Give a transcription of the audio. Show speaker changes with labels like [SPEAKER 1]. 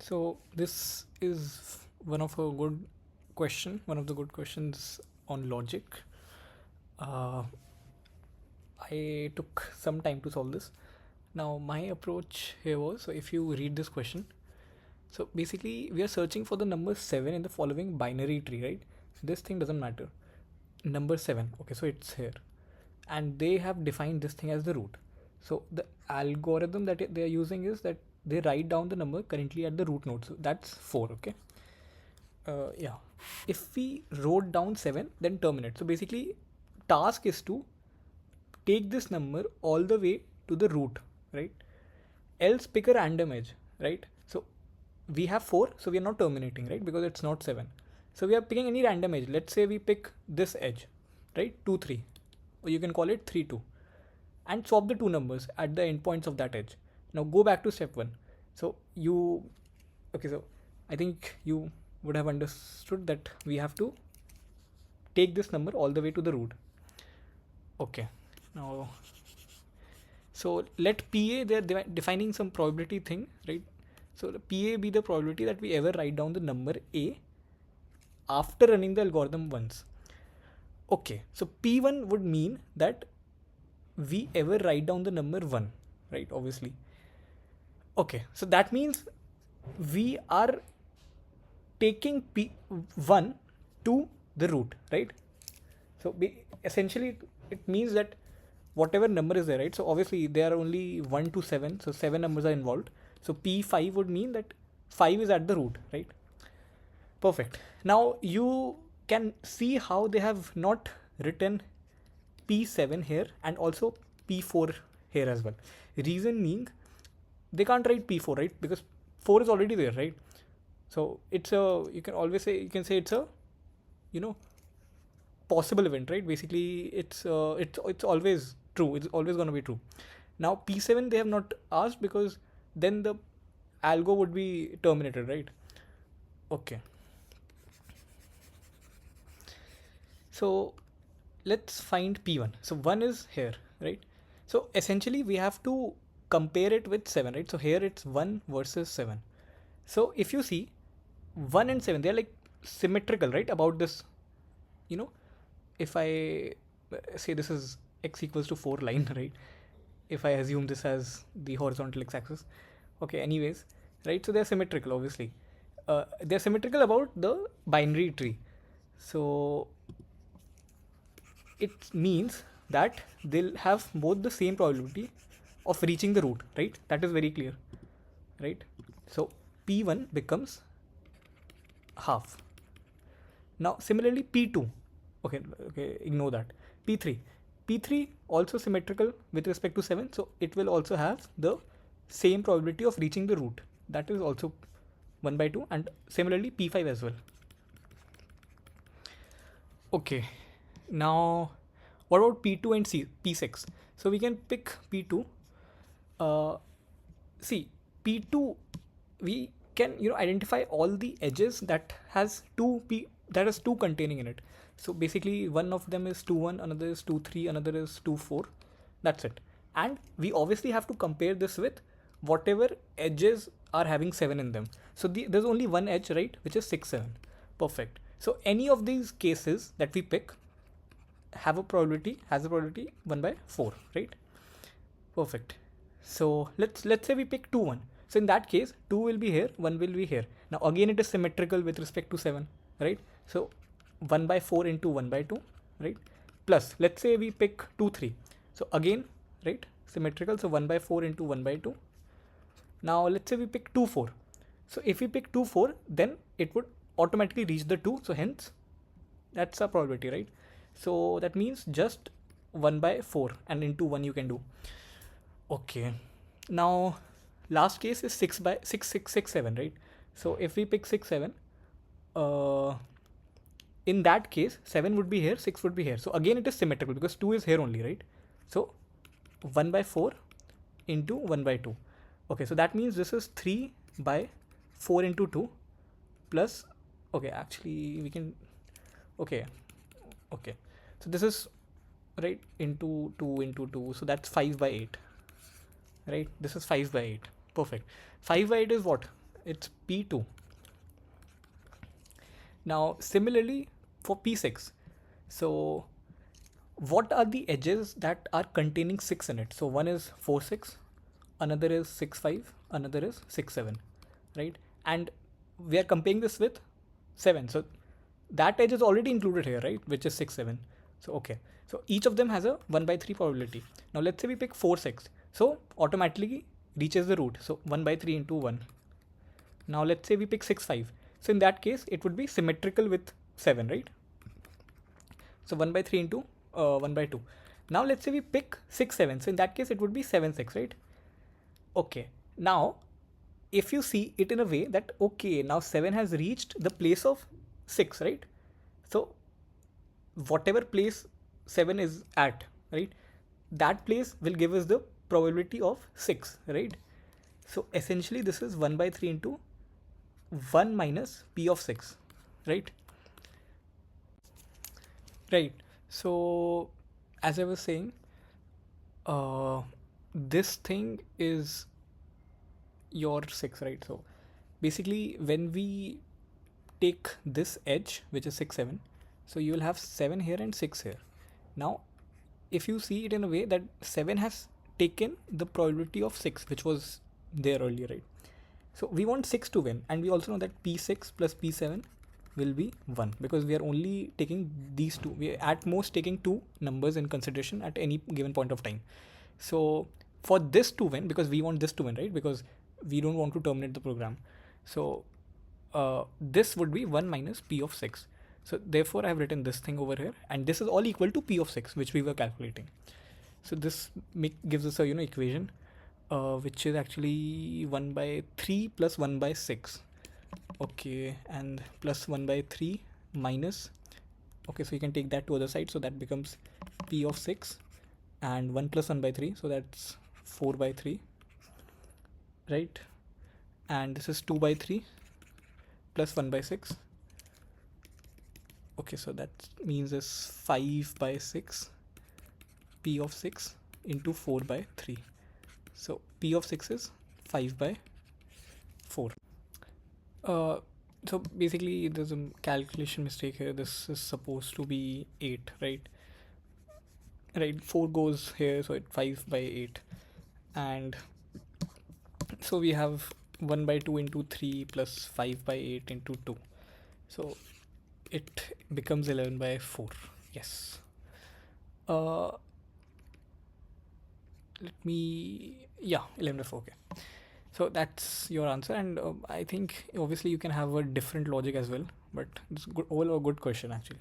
[SPEAKER 1] So this is one of the good questions on logic. Uh, I took some time to solve this. Now my approach here was, so if you read this question, so basically we are searching for the number 7 in the following binary tree, right? So this thing doesn't matter. Number 7, okay, so it's here. And they have defined this thing as the root. So the algorithm that they are using is that they write down the number currently at the root node. So that's 4, okay? Yeah. If we wrote down 7, then terminate. So basically, task is to take this number all the way to the root, right? Else pick a random edge, right? So we have 4, so we are not terminating, right? Because it's not 7. So we are picking any random edge. Let's say we pick this edge, right? 2, 3. Or you can call it 3, 2. And swap the two numbers at the endpoints of that edge. Now go back to step 1. So so I think you would have understood that we have to take this number all the way to the root. Okay. Now, so let PA, they're defining some probability thing, right? So the PA be the probability that we ever write down the number A after running the algorithm once. Okay, so P1 would mean that we ever write down the number 1, right? Obviously. Okay, so that means we are taking P1 to the root, right? So essentially it means that whatever number is there, right? So obviously there are only 1 to 7, so 7 numbers are involved. So P5 would mean that 5 is at the root, right? Perfect. Now you can see how they have not written P7 here and also P4 here as well. Reason being, they can't write P4, right? Because 4 is already there, right? So it's a, you can say it's a, possible event, right? Basically it's always true. It's always going to be true. Now P7 they have not asked because then the algo would be terminated, right? Okay. So let's find P1. So 1 is here, right? So essentially we have to compare it with 7, right? So here it's 1 versus 7. So if you see 1 and 7, they're like symmetrical, right? About this, if I say this is x equals to 4 line, right? If I assume this as the horizontal x-axis. Okay, anyways, right? So they're symmetrical, obviously. They're symmetrical about the binary tree. So it means that they'll have both the same probability of reaching the root, right? That is very clear, right? So P1 becomes half. Now similarly P2, okay, ignore that. P3 also symmetrical with respect to 7, so it will also have the same probability of reaching the root. That is also 1 by 2, and similarly P5 as well. Okay, now what about P2 and P6? So we can pick P2. See, P2, we can identify all the edges that has 2 containing in it. So basically one of them is 2 1, another is 2 3, another is 2 4. That's it. And we obviously have to compare this with whatever edges are having 7 in them. So there's only one edge, right, which is 6 7. Perfect. So any of these cases that we pick has a probability 1 by 4, right? Perfect. So let's say we pick 2 1. So in that case 2 will be here, 1 will be here. Now again it is symmetrical with respect to 7, right? So 1 by 4 into 1 by 2, right? Plus let's say we pick 2 3. So again, right, symmetrical. So 1 by 4 into 1 by 2. Now let's say we pick 2 4. So if we pick 2 4, then it would automatically reach the 2. So hence that's a probability, right? So that means just 1 by 4 and into 1 you can do. Okay. Now last case is 6 by 6 6 6 7, right? So if we pick 6 7, in that case 7 would be here, 6 would be here. So again it is symmetrical because 2 is here only, right? So 1 by 4 into 1 by 2. Okay, so that means this is 3 by 4 into 2 plus, okay, actually we can, okay, so this is, right, into 2 into 2, so that's 5 by 8, right? This is 5 by 8. Perfect. 5 by 8 is what? it's P2. Now similarly for P6, so what are the edges that are containing 6 in it? So one is 4 6, another is 6 5, another is 6 7, right? And we are comparing this with 7, so that edge is already included here, right, which is 6 7. So okay, so each of them has a 1 by 3 probability. Now let's say we pick 4 6, so automatically reaches the root, so 1 by 3 into 1. Now let's say we pick 6 5, so in that case it would be symmetrical with 7, right? So 1 by 3 into 1 by 2. Now let's say we pick 6 7, so in that case it would be 7 6, right? Okay, now if you see it in a way that, okay, now 7 has reached the place of 6, right? So whatever place 7 is at, right, that place will give us the probability of 6, right? So essentially this is 1 by 3 into 1 minus p of 6, right? Right. So as I was saying, this thing is your 6, right? So basically when we take this edge, which is 6 7, so you will have 7 here and 6 here. Now if you see it in a way that 7 has taken the probability of 6, which was there earlier, right? So we want 6 to win, and we also know that P6 plus P7 will be 1, because we are only taking these two. We are at most taking 2 numbers in consideration at any given point of time. So for this to win, because we want this to win, right, because we don't want to terminate the program, so this would be 1 minus p of 6. So therefore I have written this thing over here, and this is all equal to p of 6, which we were calculating. So this gives us a equation which is actually 1 by 3 plus 1 by 6. Okay, and plus 1 by 3 minus, okay, so you can take that to other side, so that becomes p of 6, and 1 plus 1 by 3, so that's 4 by 3, right? And this is 2 by 3 plus 1 by 6. Okay, so that means is 5 by 6 p of 6 into 4 by 3. So p of 6 is 5 by 4. So basically there's a calculation mistake here. This is supposed to be 8, right? Right, 4 goes here, so it's 5 by 8. And so we have 1 by 2 into 3 plus 5 by 8 into 2. So it becomes 11 by 4. Yes. Let me, yeah, 11 by 4. Okay. So that's your answer, and I think obviously you can have a different logic as well, but it's good, all a good question actually.